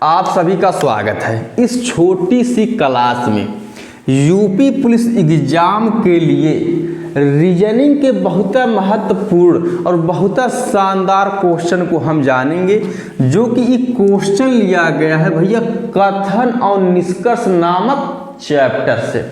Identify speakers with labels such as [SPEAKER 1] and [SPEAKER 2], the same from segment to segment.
[SPEAKER 1] आप सभी का स्वागत है इस छोटी सी क्लास में। यूपी पुलिस एग्जाम के लिए रीजनिंग के बहुत महत्वपूर्ण और बहुत शानदार क्वेश्चन को हम जानेंगे, जो कि एक क्वेश्चन लिया गया है भैया कथन और निष्कर्ष नामक चैप्टर से।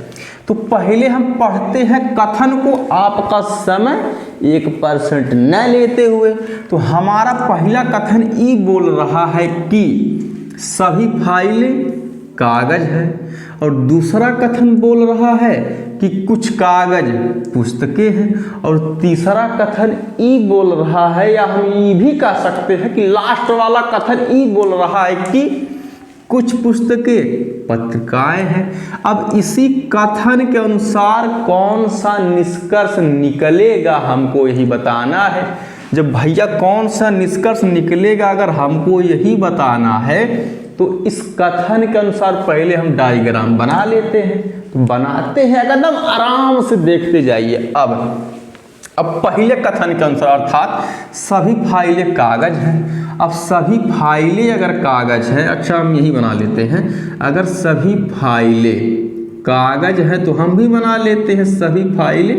[SPEAKER 1] तो पहले हम पढ़ते हैं कथन को, आपका समय 1% न लेते हुए। तो हमारा पहला कथन ई बोल रहा है कि सभी फाइलें कागज है, और दूसरा कथन बोल रहा है कि कुछ कागज पुस्तकें हैं, और तीसरा कथन ई बोल रहा है, या हम ये भी कह सकते हैं कि लास्ट वाला कथन ई बोल रहा है कि कुछ पुस्तकें पत्रिकाएं हैं। अब इसी कथन के अनुसार कौन सा निष्कर्ष निकलेगा हमको यही बताना है। जब भैया कौन सा निष्कर्ष निकलेगा अगर हमको यही बताना है, तो इस कथन के अनुसार पहले हम डायग्राम बना लेते हैं। तो बनाते हैं, एकदम आराम से देखते जाइए। अब पहले कथन के अनुसार अर्थात सभी फाइलें कागज हैं। अब सभी फाइलें अगर कागज है, अच्छा हम यही बना लेते हैं, अगर सभी फाइलें कागज है तो हम भी बना लेते हैं सभी फाइलें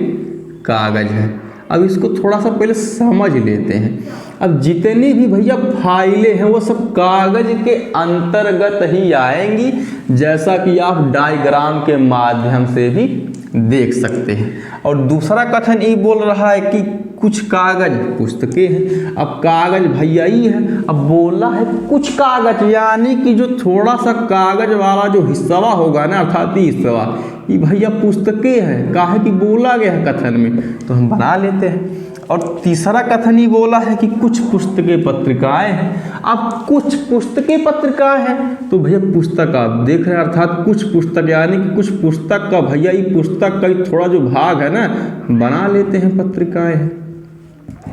[SPEAKER 1] कागज है। अब इसको थोड़ा सा पहले समझ लेते हैं। अब जितनी भी भैया फाइलें हैं वो सब कागज के अंतर्गत ही आएंगी, जैसा कि आप डायग्राम के माध्यम से भी देख सकते हैं। और दूसरा कथन ये बोल रहा है कि कुछ कागज पुस्तकें हैं। अब कागज भैया ही है, अब बोला है कुछ कागज, यानी कि जो थोड़ा सा कागज वाला जो हिस्सा होगा ना, अर्थात हिस्सा ये भैया पुस्तकें हैं। काहे कि बोला गया है कथन में, तो हम बना लेते हैं। और तीसरा कथन ही बोला है कि कुछ पुस्तकें पत्रिकाएं हैं। अब कुछ पुस्तकें पत्रिकाएं हैं तो भैया पुस्तक आप देख रहे हैं, अर्थात कुछ पुस्तक, यानी कि कुछ पुस्तक का भैया ये पुस्तक का थोड़ा जो भाग है ना, बना लेते हैं पत्रिकाएं हैं।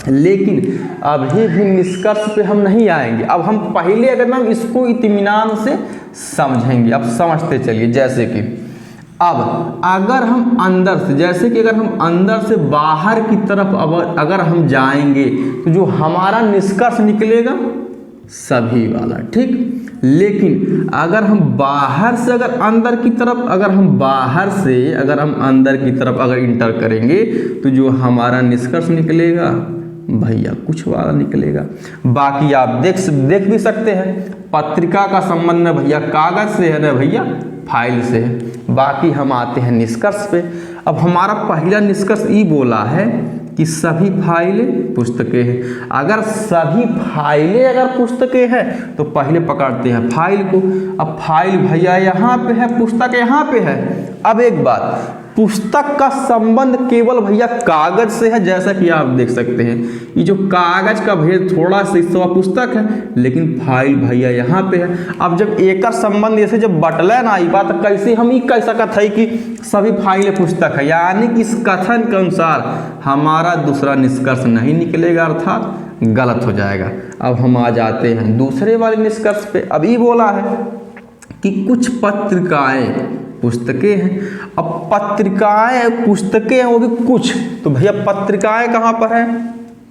[SPEAKER 1] लेकिन अभी भी निष्कर्ष पे हम नहीं आएंगे। अब हम पहले अगर हम इसको इत्मीनान से समझेंगे। अब समझते चलिए, जैसे कि अब अगर हम अंदर से, जैसे कि अगर हम अंदर से बाहर की तरफ अगर हम जाएंगे तो जो हमारा निष्कर्ष निकलेगा सभी वाला, ठीक। लेकिन अगर हम बाहर से अगर अंदर की तरफ, अगर हम बाहर से अगर हम अंदर की तरफ अगर इंटर करेंगे तो जो हमारा निष्कर्ष निकलेगा भैया कुछ वाला निकलेगा। बाकी आप देख भी सकते हैं, पत्रिका का संबंध भैया कागज से है ना भैया, फाइल से है। बाकी हम आते हैं निष्कर्ष पे। अब हमारा पहला निष्कर्ष ये बोला है कि सभी फाइलें पुस्तकें हैं। अगर सभी फाइलें अगर पुस्तकें हैं तो पहले पकड़ते हैं फाइल को। अब फाइल भैया यहाँ पे है, पुस्तक यहाँ पे है। अब एक बात, पुस्तक का संबंध केवल भैया कागज से है, जैसा कि आप देख सकते हैं। ये जो कागज का भैया थोड़ा सा हिस्सा पुस्तक है, लेकिन फाइल भैया यहाँ पे है। अब जब एक संबंध ऐसे जब बटला ना आई बात, कैसे हम ये कह सकत है कि सभी फाइलें पुस्तक है, यानी कि इस कथन के अनुसार हमारा दूसरा निष्कर्ष नहीं निकलेगा, अर्थात गलत हो जाएगा। अब हम आ जाते हैं दूसरे वाले निष्कर्ष पे। अभी बोला है कि कुछ पत्रिकाएं पुस्तकें हैं। अब पत्रिकाएं पुस्तकें हैं, वो भी कुछ, तो भैया पत्रिकाएं कहाँ पर है,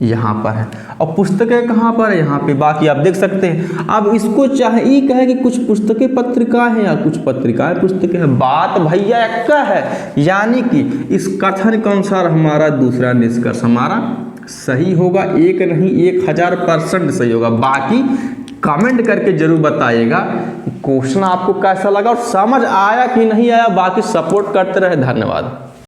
[SPEAKER 1] यहाँ पर है, और पुस्तकें कहाँ पर है, यहाँ पे। बाकी आप देख सकते हैं। अब इसको चाहे ये कहे कि कुछ पुस्तकें पत्रिकाएं हैं या कुछ पत्रिकाएं पुस्तकें हैं, बात भैया एक है। यानी कि इस कथन के अनुसार हमारा दूसरा निष्कर्ष हमारा सही होगा, एक नहीं 1000% सही होगा। बाकी कमेंट करके जरूर बताइएगा क्वेश्चन आपको कैसा लगा और समझ आया कि नहीं आया। बाकी सपोर्ट करते रहे, धन्यवाद।